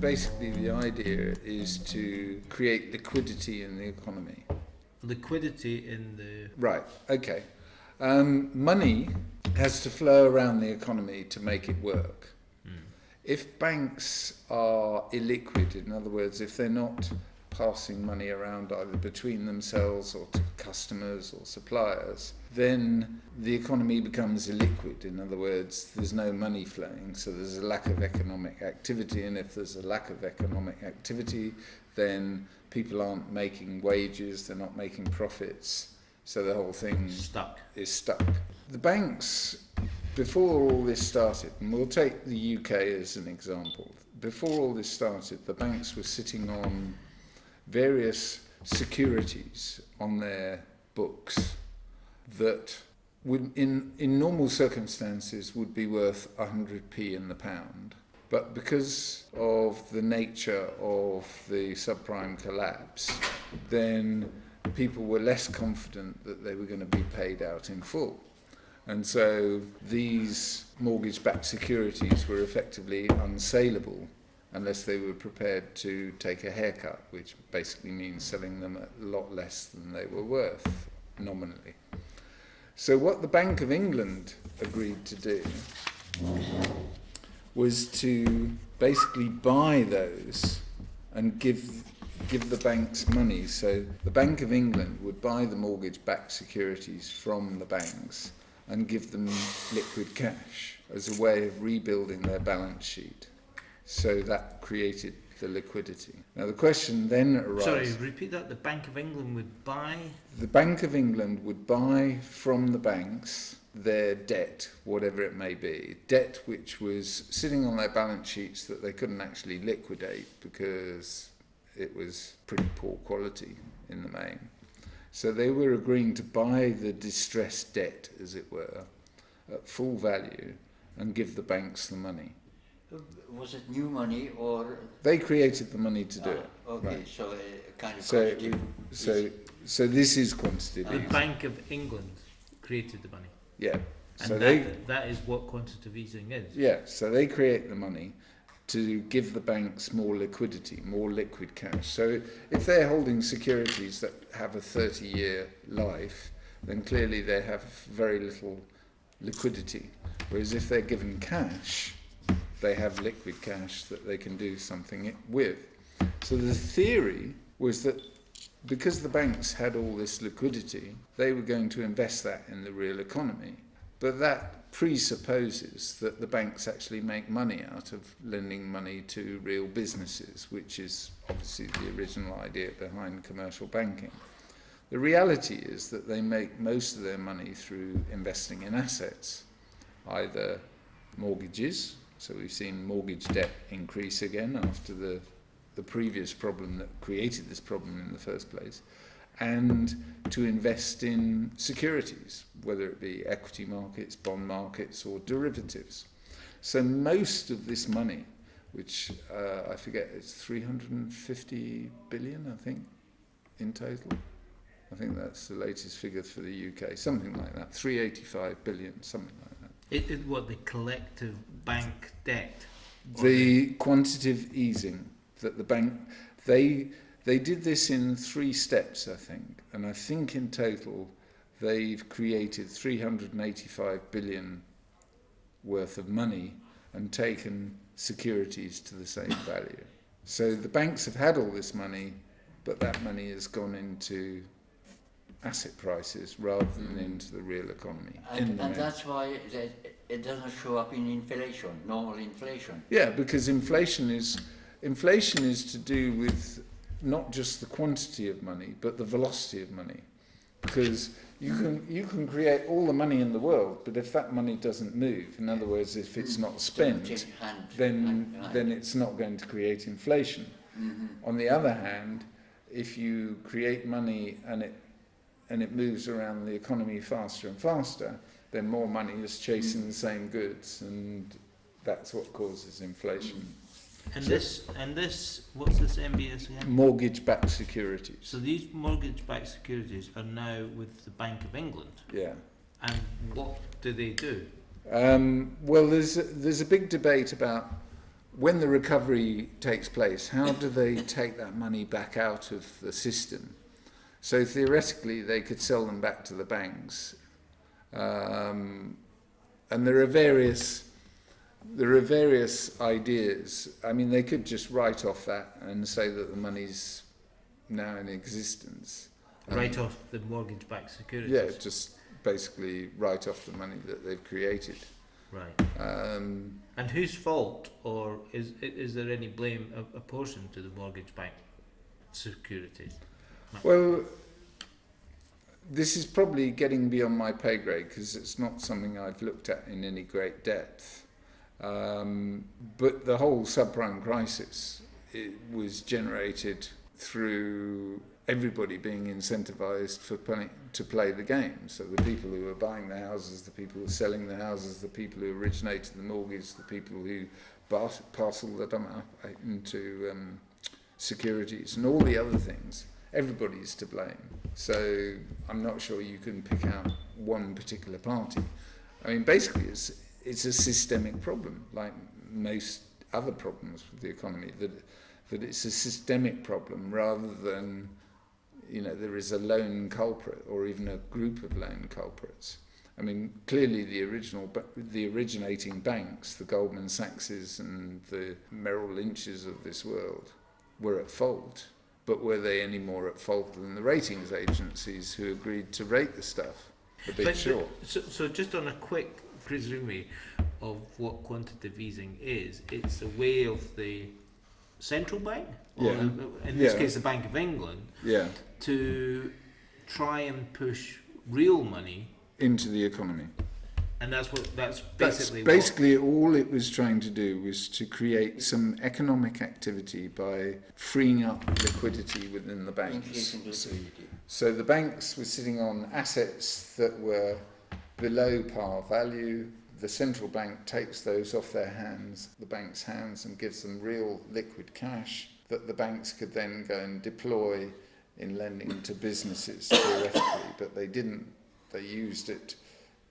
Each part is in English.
basically the idea is to create liquidity in the economy. Liquidity in the... Right, okay. Money has to flow around the economy to make it work. If banks are illiquid, in other words, if they're not passing money around either between themselves or to customers or suppliers, then the economy becomes illiquid. In other words, there's no money flowing, so there's a lack of economic activity, and if there's a lack of economic activity, then people aren't making wages, they're not making profits, so the whole thing is stuck. The banks, before all this started, and we'll take the UK as an example, before all this started, the banks were sitting on various securities on their books that would, in normal circumstances, would be worth 100p in the pound. But because of the nature of the subprime collapse, then people were less confident that they were going to be paid out in full. And so these mortgage-backed securities were effectively unsaleable unless they were prepared to take a haircut, which basically means selling them at a lot less than they were worth nominally. So what the Bank of England agreed to do was to basically buy those and give the banks money. So the Bank of England would buy the mortgage-backed securities from the banks and give them liquid cash as a way of rebuilding their balance sheet. So that created the liquidity. Now the question then arises... Sorry, repeat that. The Bank of England would buy... The Bank of England would buy from the banks their debt, whatever it may be, debt which was sitting on their balance sheets that they couldn't actually liquidate because it was pretty poor quality in the main. So they were agreeing to buy the distressed debt, as it were, at full value and give the banks the money. Was it new money or... They created the money to do it. Okay, right. so a kind of so this is quantitative The easing. Bank of England created the money. Yeah. And So that is what quantitative easing is. Yeah, so they create the money to give the banks more liquidity, more liquid cash. So if they're holding securities that have a 30-year life, then clearly they have very little liquidity. Whereas if they're given cash, they have liquid cash that they can do something with. So the theory was that because the banks had all this liquidity, they were going to invest that in the real economy. But that presupposes that the banks actually make money out of lending money to real businesses, which is obviously the original idea behind commercial banking. The reality is that they make most of their money through investing in assets, either mortgages, so we've seen mortgage debt increase again after the previous problem that created this problem in the first place, and to invest in securities, whether it be equity markets, bond markets, or derivatives. So most of this money, which I forget, it's 350 billion, I think, in total. I think that's the latest figure for the UK, something like that, 385 billion, something like that. What, the collective bank debt? The quantitative easing that the bank, they did this in 3 steps, I think, and I think in total they've created 385 billion worth of money and taken securities to the same value. So the banks have had all this money, but that money has gone into asset prices rather than into the real economy. And that's why it doesn't show up in inflation, normal inflation. Yeah, because inflation is to do with not just the quantity of money, but the velocity of money. Because you can create all the money in the world, but if that money doesn't move, in other words, if it's not spent, then it's not going to create inflation. Mm-hmm. On the other hand, if you create money and it moves around the economy faster and faster, then more money is chasing the same goods, and that's what causes inflation. And this, what's this MBS again? Mortgage-backed securities. So these mortgage-backed securities are now with the Bank of England. Yeah. And what do they do? Well, there's a big debate about when the recovery takes place, how do they take that money back out of the system? So theoretically, they could sell them back to the banks. And there are various ideas. I mean, they could just write off that and say that the money's now in existence. Write off the mortgage-backed securities. Yeah, just basically write off the money that they've created. Right. And whose fault, or is there any blame apportioned to the mortgage-backed securities? Well, this is probably getting beyond my pay grade because it's not something I've looked at in any great depth. But the whole subprime crisis, it was generated through everybody being incentivized to play the game. So the people who were buying the houses, the people who were selling the houses, the people who originated the mortgage, the people who parceled them up into securities and all the other things, everybody's to blame. So I'm not sure you can pick out one particular party. I mean, basically it's a systemic problem, like most other problems with the economy, that it's a systemic problem rather than, you know, there is a lone culprit or even a group of lone culprits. I mean, clearly the originating banks, the Goldman Sachses and the Merrill Lynches of this world, were at fault. But were they any more at fault than the ratings agencies who agreed to rate the stuff a bit short? So just on a quick resume of what quantitative easing is, it's a way of the central bank, or in this case the Bank of England, to try and push real money into the economy. And that's basically all it was trying to do was to create some economic activity by freeing up liquidity within the banks. So the banks were sitting on assets that were below par value. The central bank takes those off the bank's hands, and gives them real liquid cash that the banks could then go and deploy in lending to businesses theoretically, but they didn't. They used it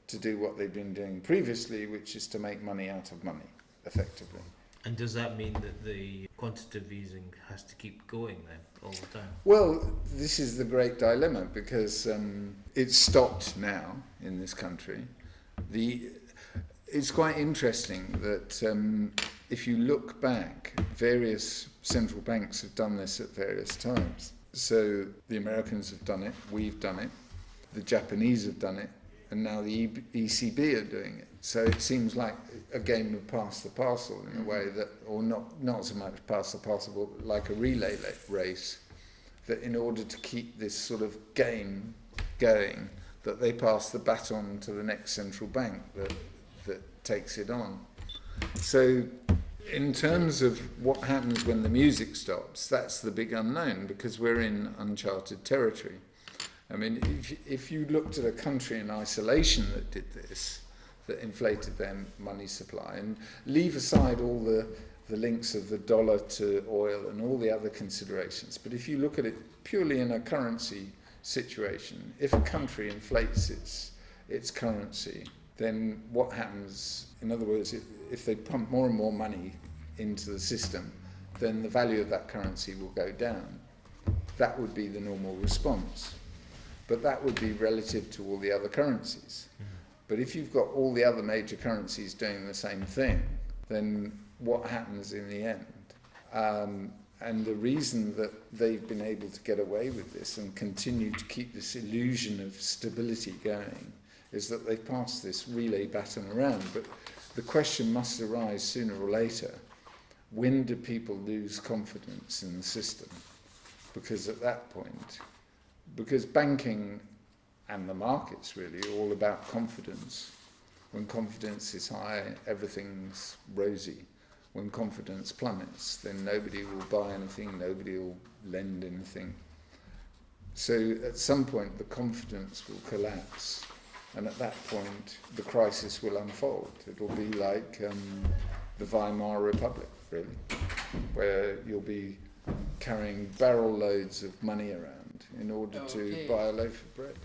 to do what they've been doing previously, which is to make money out of money, effectively. And does that mean that the quantitative easing has to keep going then, all the time? Well, this is the great dilemma, because it's stopped now in this country. It's quite interesting that if you look back, various central banks have done this at various times. So the Americans have done it, we've done it, the Japanese have done it, and now the ECB are doing it. So it seems like a game of pass the parcel in a way that, or not so much pass the parcel, but like a relay race, that in order to keep this sort of game going, that they pass the baton to the next central bank that takes it on. So in terms of what happens when the music stops, that's the big unknown, because we're in uncharted territory. I mean, if you looked at a country in isolation that did this, that inflated their money supply, and leave aside all the links of the dollar to oil and all the other considerations, but if you look at it purely in a currency situation, if a country inflates its currency, then what happens? In other words, if they pump more and more money into the system, then the value of that currency will go down. That would be the normal response. But that would be relative to all the other currencies. But if you've got all the other major currencies doing the same thing, then what happens in the end? And the reason that they've been able to get away with this and continue to keep this illusion of stability going is that they've passed this relay baton around. But the question must arise sooner or later: when do people lose confidence in the system? Because at that point, because banking and the markets really are all about confidence. When confidence is high, everything's rosy. When confidence plummets, then nobody will buy anything, nobody will lend anything. So at some point the confidence will collapse, and at that point the crisis will unfold. It'll be like the Weimar Republic, really, where you'll be carrying barrel loads of money around in order to buy a loaf of bread.